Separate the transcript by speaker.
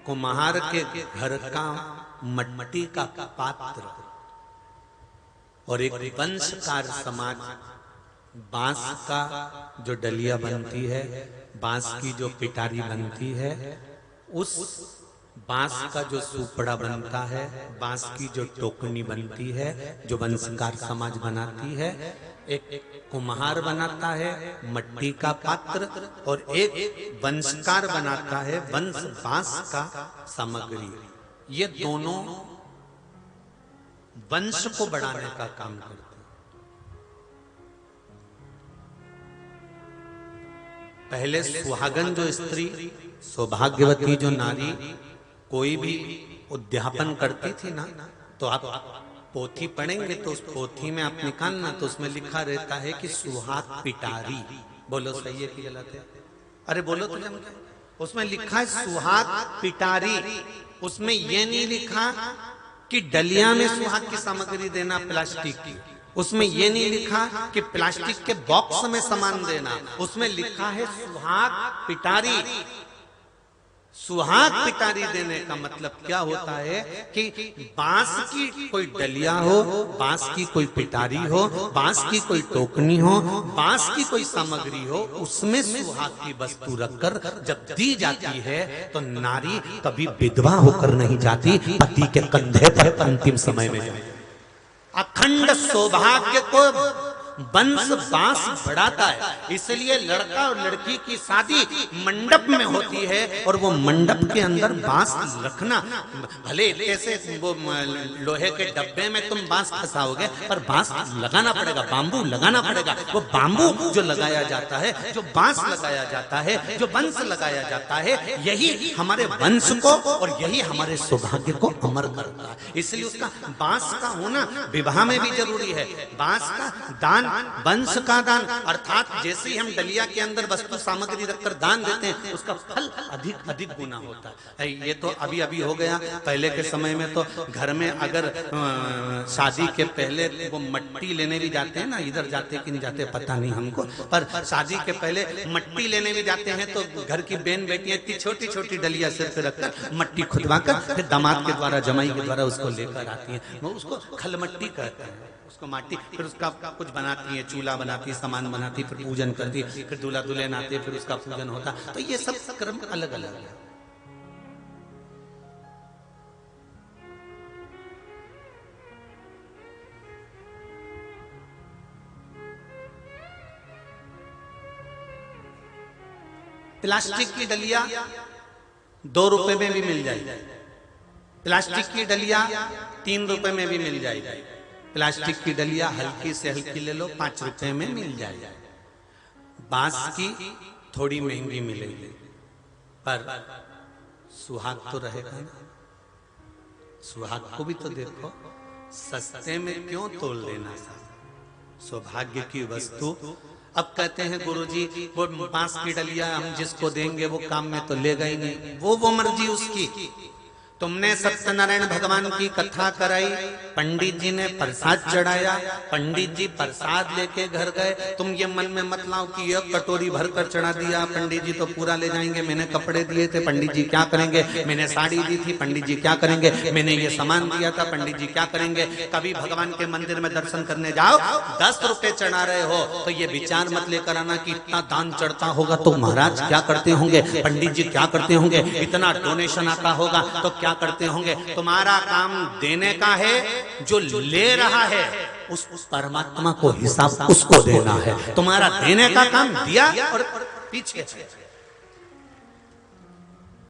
Speaker 1: कुम्हार के घर का मट्टी का पात्र और एक वंशकार समाज बांस का जो डलिया बनती है, बांस की जो पिटारी बनती है, उस बांस का जो सुपड़ा बनता है, बांस की जो टोकनी बनती है, जो वंशकार समाज बनाती है, एक कुम्हार बनाता है मट्टी का पात्र और एक वंशकार बनाता है वंश बांस का सामग्री। ये दोनों वंश को बढ़ाने का काम करते हैं। पहले सुहागन जो स्त्री, सौभाग्यवती जो नारी कोई भी उद्यापन करती थी ना, तो आप पोथी पढ़ेंगे तो उस पोथी में आप निकालना तो उसमें लिखा रहता है कि सुहाग पिटारी। बोलो सही है कि गलत है? अरे बोलो तो जम के। उसमें लिखा है सुहाग पिटारी, उसमें यह नहीं लिखा कि डलिया में सुहाग की सामग्री देना प्लास्टिक की, उसमें यह नहीं लिखा कि प्लास्टिक के बॉक्स में सामान देना, उसमें लिखा है सुहाग पिटारी। सुहाग पिटारी देने का मतलब क्या होता है कि बांस की कोई डलिया हो, बांस की कोई पिटारी हो, बांस की कोई टोकनी हो, बांस की कोई सामग्री हो, उसमें सुहाग की वस्तु रखकर जब दी जाती है तो नारी कभी विधवा होकर नहीं जाती, पति के कंधे पर अंतिम समय में जाती। अखंड सौभाग्य को वंश बांस बढ़ाता है, इसलिए लड़का और लड़की की शादी मंडप में होती है और वो मंडप के अंदर बांस रखना, भले ऐसे वो लोहे के डब्बे में तुम बांस फंसाओगे पर बांस लगाना पड़ेगा, बांबू लगाना पड़ेगा। वो बांबू जो लगाया जाता है, जो बांस लगाया जाता है, जो वंश लगाया जाता है, यही हमारे वंश को और यही हमारे सौभाग्य को अमर करता है। इसलिए उसका बांस का होना विवाह में भी जरूरी है। बांस का दान, वंश का दान, अर्थात जैसे ही हम डलिया के अंदर वस्तु सामग्री रखकर दान देते हैं उसका फल अधिक अधिक गुना होता है। ये तो अभी अभी हो गया, पहले के समय में तो घर में अगर शादी के पहले वो मट्टी लेने भी जाते हैं ना, इधर जाते कि नहीं जाते पता नहीं हमको, पर शादी के पहले मट्टी लेने भी जाते हैं तो घर की बहन बेटियां इतनी छोटी छोटी डलिया सिर पे रखकर मट्टी खुदवाकर फिर दामाद के द्वारा, जमाई के द्वारा उसको लेकर आती है। वो उसको खलमट्टी कहते हैं, उसको माटी, फिर उसका कुछ बनाती है, चूल्हा बनाती है, सामान बनाती है, फिर पूजन करती है, फिर दूल्हा दुल्हन आते हैं, फिर उसका पूजन होता। तो ये सब क्रम अलग अलग है। प्लास्टिक की डलिया 2 रुपए में भी मिल जाएगी, प्लास्टिक की डलिया 3 रुपए में भी मिल जाएगी, प्लास्टिक की डलिया हल्की से हल्की ले लो 5 रुपए में मिल जाएगी। बांस की थोड़ी महंगी मिलेगी पर सुहाग तो रहेगा ना। सुहाग को भी तो देखो, सस्ते में क्यों तोल देना सौभाग्य की वस्तु। अब कहते हैं गुरुजी वो बांस की डलिया हम जिसको देंगे वो काम में तो लेगा ही नहीं, वो मर्जी उसकी। तुमने सत्यनारायण भगवान की कथा कराई, पंडित जी ने प्रसाद चढ़ाया, पंडित जी प्रसाद लेके घर गए, तुम ये मन में मत लाओ कि ये कटोरी भरकर चढ़ा दिया, पंडित जी तो पूरा ले जाएंगे, मैंने कपड़े दिए थे पंडित जी क्या करेंगे, मैंने साड़ी दी थी पंडित जी क्या करेंगे, मैंने ये सामान दिया था पंडित जी क्या करेंगे। कभी भगवान के मंदिर में दर्शन करने जाओ, 10 रुपए चढ़ा रहे हो तो ये विचार मत लेकर आना कि इतना दान चढ़ता होगा तो महाराज क्या करते होंगे, पंडित जी क्या करते होंगे, इतना डोनेशन आता होगा तो क्या करते होंगे। तुम्हारा काम देने का है, जो ले रहा है उस परमात्मा को हिसाब उसको देना है। तुम्हारा देने का काम दिया और पीछे